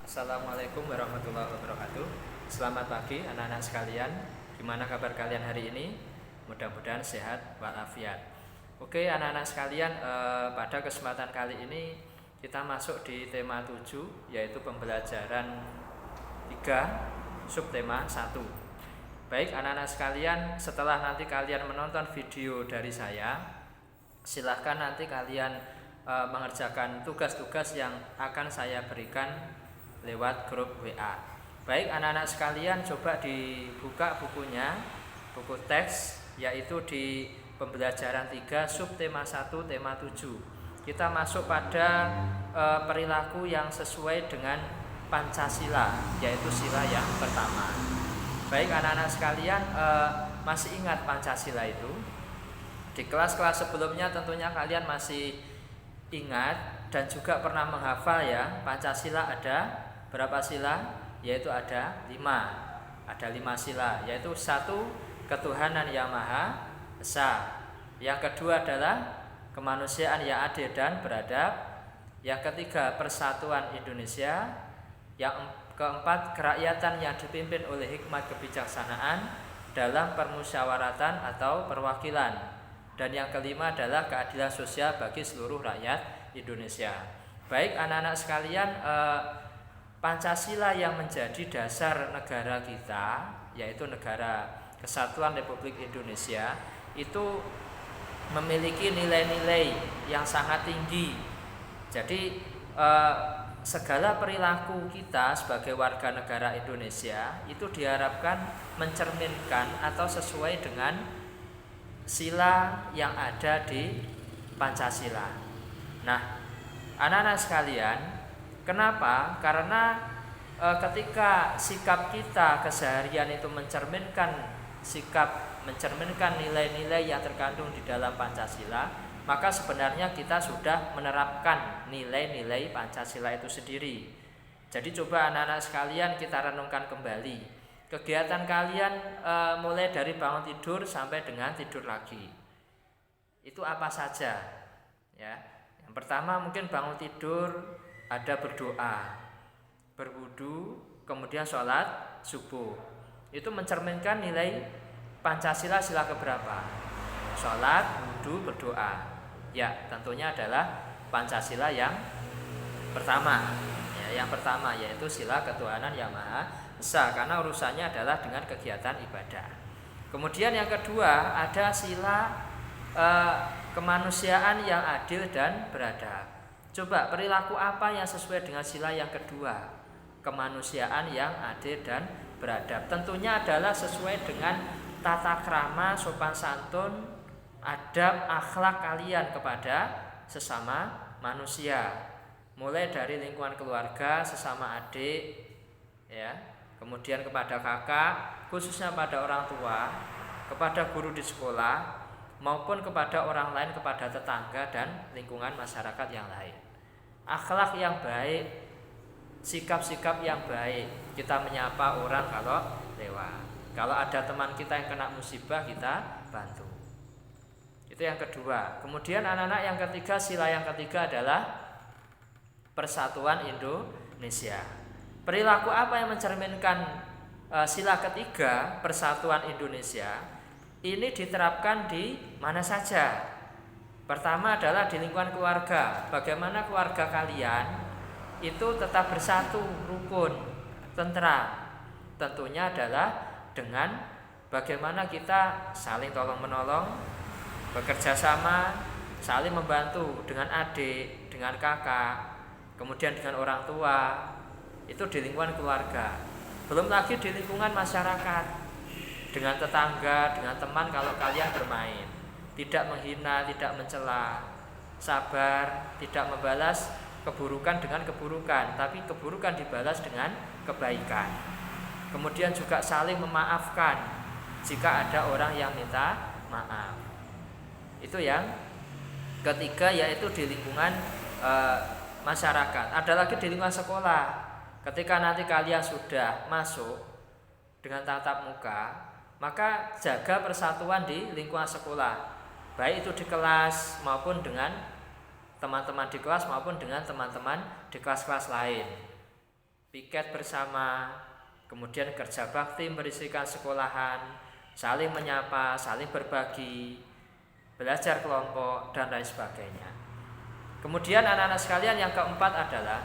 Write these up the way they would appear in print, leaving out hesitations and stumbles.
Assalamualaikum warahmatullahi wabarakatuh. Selamat pagi anak-anak sekalian. Gimana kabar kalian hari ini? Mudah-mudahan sehat walafiat. Oke anak-anak sekalian, pada kesempatan kali ini kita masuk di tema 7, yaitu pembelajaran 3 subtema 1. Baik anak-anak sekalian, setelah nanti kalian menonton video dari saya, silahkan nanti kalian mengerjakan tugas-tugas yang akan saya berikan lewat grup WA. Baik anak-anak sekalian, coba dibuka bukunya, buku teks, yaitu di pembelajaran 3 subtema 1 tema 7. Kita masuk pada perilaku yang sesuai dengan Pancasila, yaitu sila yang pertama. Baik anak-anak sekalian, masih ingat Pancasila itu? Di kelas-kelas sebelumnya tentunya kalian masih ingat dan juga pernah menghafal ya. Pancasila ada berapa sila? Yaitu ada 5. Ada 5 sila, yaitu 1. Ketuhanan yang Maha Esa. Yang kedua adalah kemanusiaan yang adil dan beradab. Yang ketiga, persatuan Indonesia. Yang keempat, kerakyatan yang dipimpin oleh hikmat kebijaksanaan dalam permusyawaratan atau perwakilan. Dan yang kelima adalah keadilan sosial bagi seluruh rakyat Indonesia. Baik anak-anak sekalian, Pancasila yang menjadi dasar negara kita, yaitu Negara Kesatuan Republik Indonesia, itu memiliki nilai-nilai yang sangat tinggi. Jadi segala perilaku kita sebagai warga negara Indonesia itu diharapkan mencerminkan atau sesuai dengan sila yang ada di Pancasila. Nah, anak-anak sekalian, kenapa? Karena ketika sikap kita keseharian itu mencerminkan nilai-nilai yang terkandung di dalam Pancasila, maka sebenarnya kita sudah menerapkan nilai-nilai Pancasila itu sendiri. Jadi coba anak-anak sekalian kita renungkan kembali. Kegiatan kalian mulai dari bangun tidur sampai dengan tidur lagi, itu apa saja? Ya, yang pertama mungkin bangun tidur ada berdoa, berwudu, kemudian sholat subuh. Itu mencerminkan nilai Pancasila sila keberapa? Sholat, wudu, berdoa. Ya, tentunya adalah Pancasila yang pertama. Ya, yang pertama yaitu sila ketuhanan yang Maha Esa, karena urusannya adalah dengan kegiatan ibadah. Kemudian yang kedua ada sila kemanusiaan yang adil dan beradab. Coba perilaku apa yang sesuai dengan sila yang kedua? Kemanusiaan yang adil dan beradab. Tentunya adalah sesuai dengan tata krama, sopan santun, adab, akhlak kalian kepada sesama manusia. Mulai dari lingkungan keluarga, sesama adik, ya, kemudian kepada kakak, khususnya pada orang tua, kepada guru di sekolah, maupun kepada orang lain, kepada tetangga dan lingkungan masyarakat yang lain. Akhlak yang baik, sikap-sikap yang baik, kita menyapa orang kalau lewat. Kalau ada teman kita yang kena musibah, kita bantu. Itu yang kedua. Kemudian anak-anak yang ketiga, sila yang ketiga adalah persatuan Indonesia. Perilaku apa yang mencerminkan sila ketiga, persatuan Indonesia? Ini diterapkan di mana saja? Pertama adalah di lingkungan keluarga. Bagaimana keluarga kalian itu tetap bersatu, rukun, tentram? Tentunya adalah dengan bagaimana kita saling tolong menolong, bekerja sama, saling membantu dengan adik, dengan kakak, kemudian dengan orang tua. Itu di lingkungan keluarga. Belum lagi di lingkungan masyarakat, dengan tetangga, dengan teman kalau kalian bermain. Tidak menghina, tidak mencela, sabar, tidak membalas keburukan dengan keburukan, tapi keburukan dibalas dengan kebaikan. Kemudian juga saling memaafkan jika ada orang yang minta maaf. Itu yang ketiga, yaitu di lingkungan masyarakat. Ada lagi di lingkungan sekolah. Ketika nanti kalian sudah masuk dengan tatap muka, maka jaga persatuan di lingkungan sekolah, baik itu di kelas maupun dengan teman-teman di kelas maupun dengan teman-teman di kelas-kelas lain. piket bersama, kemudian kerja bakti berisikan sekolahan, saling menyapa, saling berbagi, belajar kelompok, dan lain sebagainya. Kemudian anak-anak sekalian, yang keempat adalah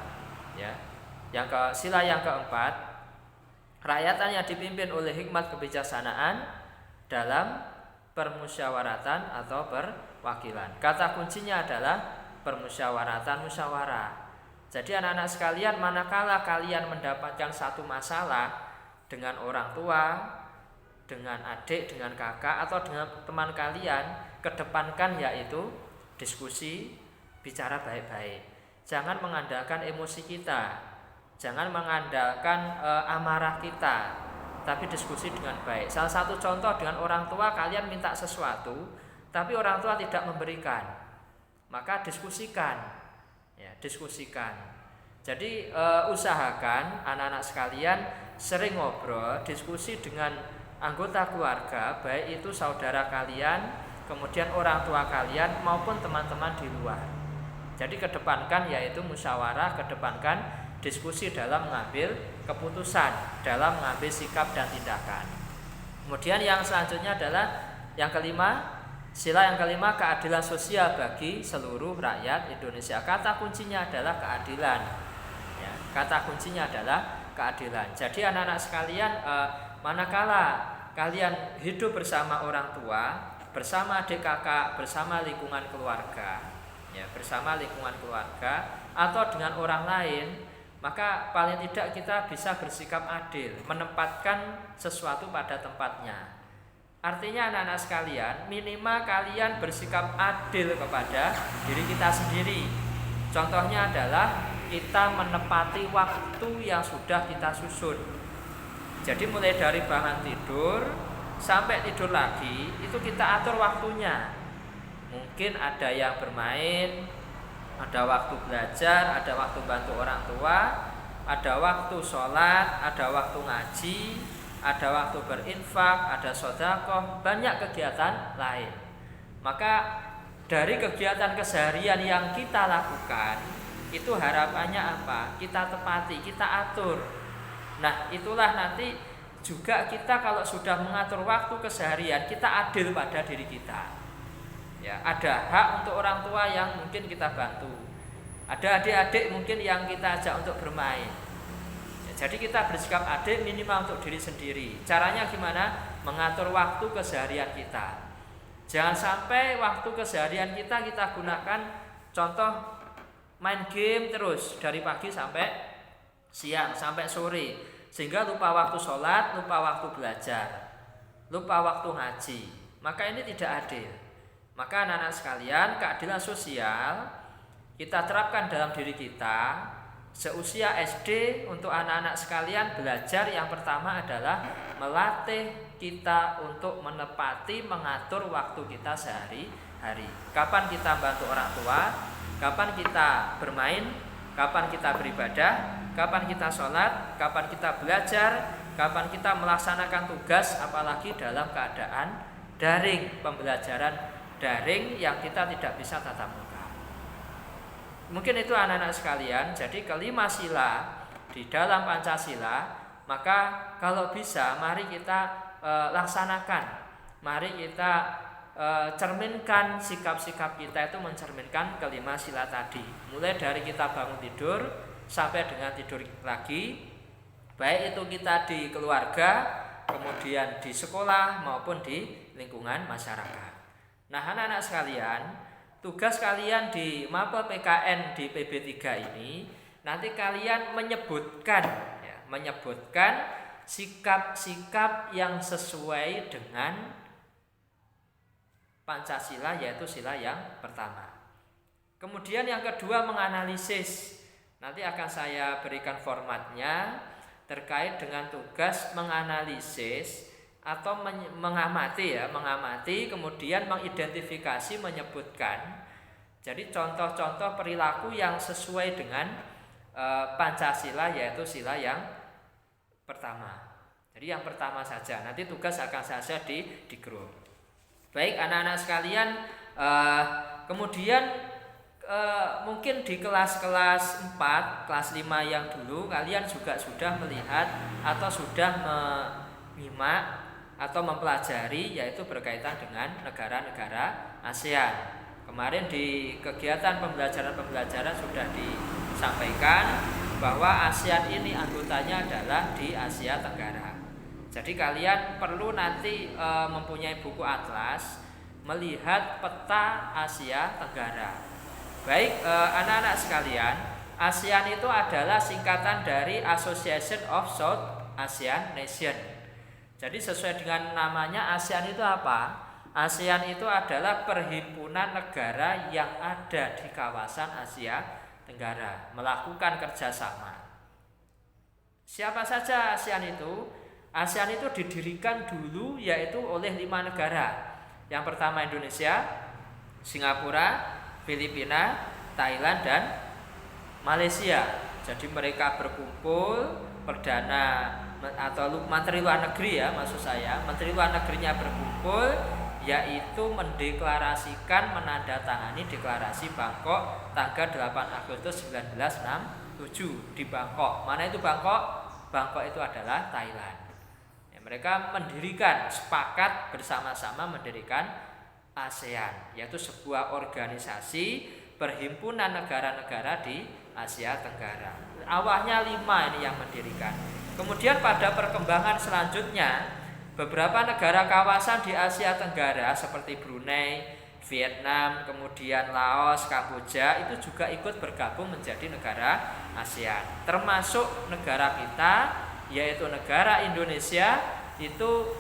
sila yang keempat, rakyatan yang dipimpin oleh hikmat kebijaksanaan dalam permusyawaratan atau perwakilan. Kata kuncinya adalah permusyawaratan, musyawarah. Jadi anak-anak sekalian, manakala kalian mendapatkan satu masalah dengan orang tua, dengan adik, dengan kakak, atau dengan teman kalian, kedepankan yaitu diskusi, bicara baik-baik. Jangan mengandalkan emosi kita, jangan mengandalkan amarah kita, tapi diskusi dengan baik. Salah satu contoh dengan orang tua, kalian minta sesuatu, tapi orang tua tidak memberikan, maka diskusikan. Diskusikan. Jadi usahakan anak-anak sekalian sering ngobrol, diskusi dengan anggota keluarga, baik itu saudara kalian, kemudian orang tua kalian, maupun teman-teman di luar. Jadi kedepankan yaitu musyawarah, kedepankan diskusi dalam mengambil keputusan, dalam mengambil sikap dan tindakan. Kemudian yang selanjutnya adalah yang kelima, sila yang kelima, keadilan sosial bagi seluruh rakyat Indonesia. Kata kuncinya adalah keadilan. Kata kuncinya adalah keadilan. Jadi anak-anak sekalian, manakala kalian hidup bersama orang tua, bersama adik kakak, bersama lingkungan keluarga, bersama lingkungan keluarga atau dengan orang lain, maka paling tidak kita bisa bersikap adil, menempatkan sesuatu pada tempatnya. Artinya anak-anak sekalian, minimal kalian bersikap adil kepada diri kita sendiri. Contohnya adalah kita menepati waktu yang sudah kita susun. Jadi mulai dari bangun tidur sampai tidur lagi, itu kita atur waktunya. Mungkin ada yang bermain, ada waktu belajar, ada waktu bantu orang tua, ada waktu sholat, ada waktu ngaji, ada waktu berinfak, ada sedekah, banyak kegiatan lain. Maka dari kegiatan keseharian yang kita lakukan, itu harapannya apa? Kita tepati, kita atur. Nah, itulah nanti juga kita kalau sudah mengatur waktu keseharian, kita adil pada diri kita. Ada hak untuk orang tua yang mungkin kita bantu. Ada adik-adik mungkin yang kita ajak untuk bermain. Jadi kita bersikap adil minimal untuk diri sendiri. Caranya gimana? Mengatur waktu keseharian kita. Jangan sampai waktu keseharian kita gunakan, contoh main game terus dari pagi sampai siang, sampai sore, sehingga lupa waktu sholat, lupa waktu belajar, lupa waktu ngaji. Maka ini tidak adil. Maka anak-anak sekalian, keadilan sosial kita terapkan dalam diri kita. Seusia SD, untuk anak-anak sekalian belajar yang pertama adalah melatih kita untuk menepati, mengatur waktu kita sehari-hari. Kapan kita bantu orang tua, kapan kita bermain, kapan kita beribadah, kapan kita sholat, kapan kita belajar, kapan kita melaksanakan tugas, apalagi dalam keadaan daring, pembelajaran daring yang kita tidak bisa tatap muka. Mungkin itu anak-anak sekalian. Jadi kelima sila di dalam Pancasila, maka kalau bisa mari kita laksanakan. Mari kita cerminkan sikap-sikap kita itu mencerminkan kelima sila tadi. Mulai dari kita bangun tidur sampai dengan tidur lagi, baik itu kita di keluarga, kemudian di sekolah maupun di lingkungan masyarakat. Nah, anak-anak sekalian, tugas kalian di mapel PKN di PB3 ini, nanti kalian menyebutkan sikap-sikap yang sesuai dengan Pancasila, yaitu sila yang pertama. Kemudian yang kedua, menganalisis. Nanti akan saya berikan formatnya terkait dengan tugas menganalisis atau mengamati, kemudian mengidentifikasi, menyebutkan. Jadi contoh-contoh perilaku yang sesuai dengan Pancasila, yaitu sila yang pertama. Jadi yang pertama saja. Nanti tugas akan saya di grup. Baik anak-anak sekalian, kemudian Mungkin di kelas-kelas 4, kelas 5 yang dulu kalian juga sudah melihat atau sudah menyimak atau mempelajari, yaitu berkaitan dengan negara-negara ASEAN. Kemarin di kegiatan pembelajaran sudah disampaikan bahwa ASEAN ini anggotanya adalah di Asia Tenggara. Jadi kalian perlu nanti mempunyai buku atlas melihat peta Asia Tenggara. Baik anak-anak sekalian, ASEAN itu adalah singkatan dari Association of South Asian Nation. Jadi sesuai dengan namanya, ASEAN itu apa? ASEAN itu adalah perhimpunan negara yang ada di kawasan Asia Tenggara melakukan kerjasama. Siapa saja ASEAN itu? ASEAN itu didirikan dulu yaitu oleh 5 negara. Yang pertama Indonesia, Singapura, Filipina, Thailand, dan Malaysia. Jadi mereka berkumpul, perdana atau Menteri Luar Negeri ya maksud saya, Menteri Luar Negerinya berkumpul, yaitu mendeklarasikan, menandatangani deklarasi Bangkok tanggal 8 Agustus 1967 di Bangkok. Mana itu Bangkok? Bangkok itu adalah Thailand. Ya, mereka mendirikan, sepakat bersama-sama mendirikan ASEAN, yaitu sebuah organisasi perhimpunan negara-negara di Asia Tenggara. Awalnya 5 ini yang mendirikan. Kemudian pada perkembangan selanjutnya, beberapa negara kawasan di Asia Tenggara seperti Brunei, Vietnam, kemudian Laos, Kamboja itu juga ikut bergabung menjadi negara ASEAN. Termasuk negara kita, yaitu negara Indonesia, itu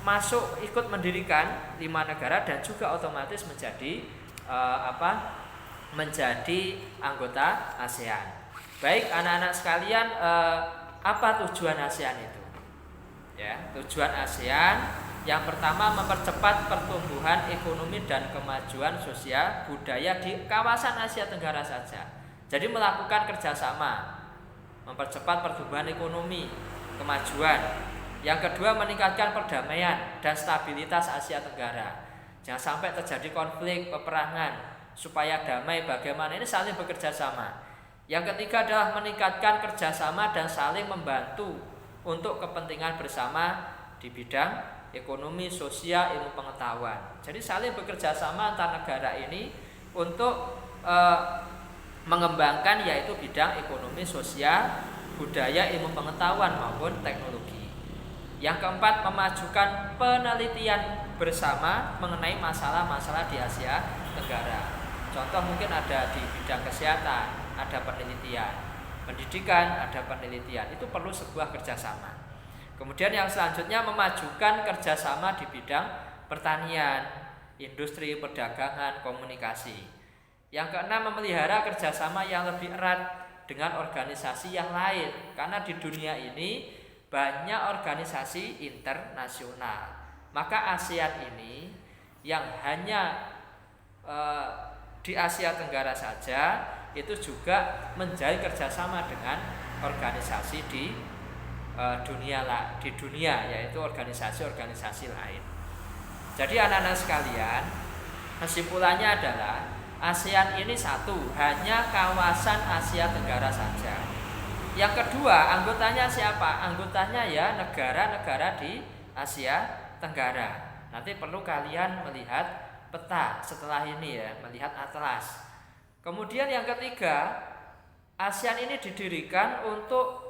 masuk ikut mendirikan 5 negara dan juga otomatis menjadi menjadi anggota ASEAN. Baik anak-anak sekalian, apa tujuan ASEAN itu? Ya, tujuan ASEAN yang pertama mempercepat pertumbuhan ekonomi dan kemajuan sosial budaya di kawasan Asia Tenggara saja. Jadi melakukan kerjasama, mempercepat pertumbuhan ekonomi, kemajuan. Yang kedua meningkatkan perdamaian dan stabilitas Asia Tenggara. Jangan sampai terjadi konflik, peperangan. Supaya damai bagaimana ini saling bekerja sama. Yang ketiga adalah meningkatkan kerjasama dan saling membantu untuk kepentingan bersama di bidang ekonomi, sosial, ilmu pengetahuan. Jadi saling bekerja sama antar negara ini untuk mengembangkan yaitu bidang ekonomi, sosial, budaya, ilmu pengetahuan maupun teknologi. Yang keempat, memajukan penelitian bersama mengenai masalah-masalah di Asia Tenggara. Contoh mungkin ada di bidang kesehatan, ada penelitian, pendidikan, ada penelitian. Itu perlu sebuah kerjasama. Kemudian yang selanjutnya memajukan kerjasama di bidang pertanian, industri, perdagangan, komunikasi. Yang keenam, memelihara kerjasama yang lebih erat dengan organisasi yang lain. Karena di dunia ini banyak organisasi internasional. Maka ASEAN ini yang hanya di Asia Tenggara saja itu juga menjalin kerjasama dengan organisasi di dunia yaitu organisasi-organisasi lain. Jadi anak-anak sekalian, kesimpulannya adalah ASEAN ini satu, hanya kawasan Asia Tenggara saja. Yang kedua, anggotanya siapa? Anggotanya ya negara-negara di Asia Tenggara. Nanti perlu kalian melihat peta setelah ini ya, melihat atlas. Kemudian yang ketiga, ASEAN ini didirikan untuk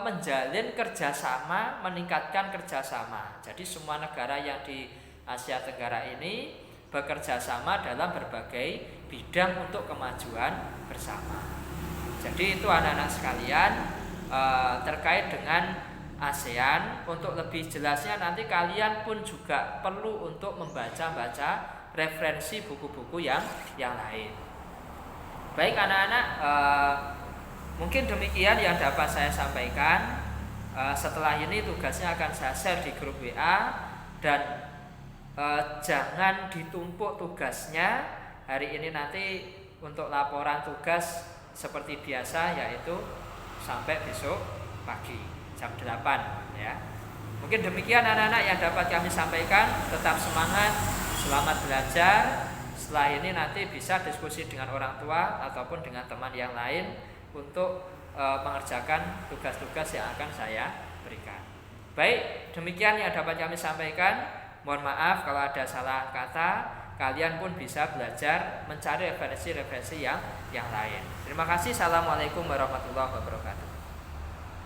menjalin kerjasama, meningkatkan kerjasama. Jadi semua negara yang di Asia Tenggara ini bekerja sama dalam berbagai bidang untuk kemajuan bersama. Jadi itu anak-anak sekalian terkait dengan ASEAN. Untuk lebih jelasnya nanti kalian pun juga perlu untuk membaca-baca referensi buku-buku yang lain. Baik anak-anak, mungkin demikian yang dapat saya sampaikan. Setelah ini tugasnya akan saya share di grup WA dan jangan ditumpuk tugasnya. Hari ini nanti untuk laporan tugas seperti biasa yaitu sampai besok pagi jam 8 ya. Mungkin demikian anak-anak yang dapat kami sampaikan. Tetap semangat, selamat belajar, Setelah ini nanti bisa diskusi dengan orang tua ataupun dengan teman yang lain untuk mengerjakan tugas-tugas yang akan saya berikan. Baik, demikian yang dapat kami sampaikan. Mohon maaf kalau ada salah kata. Kalian pun bisa belajar mencari referensi-referensi yang lain. Terima kasih. Assalamualaikum warahmatullahi wabarakatuh.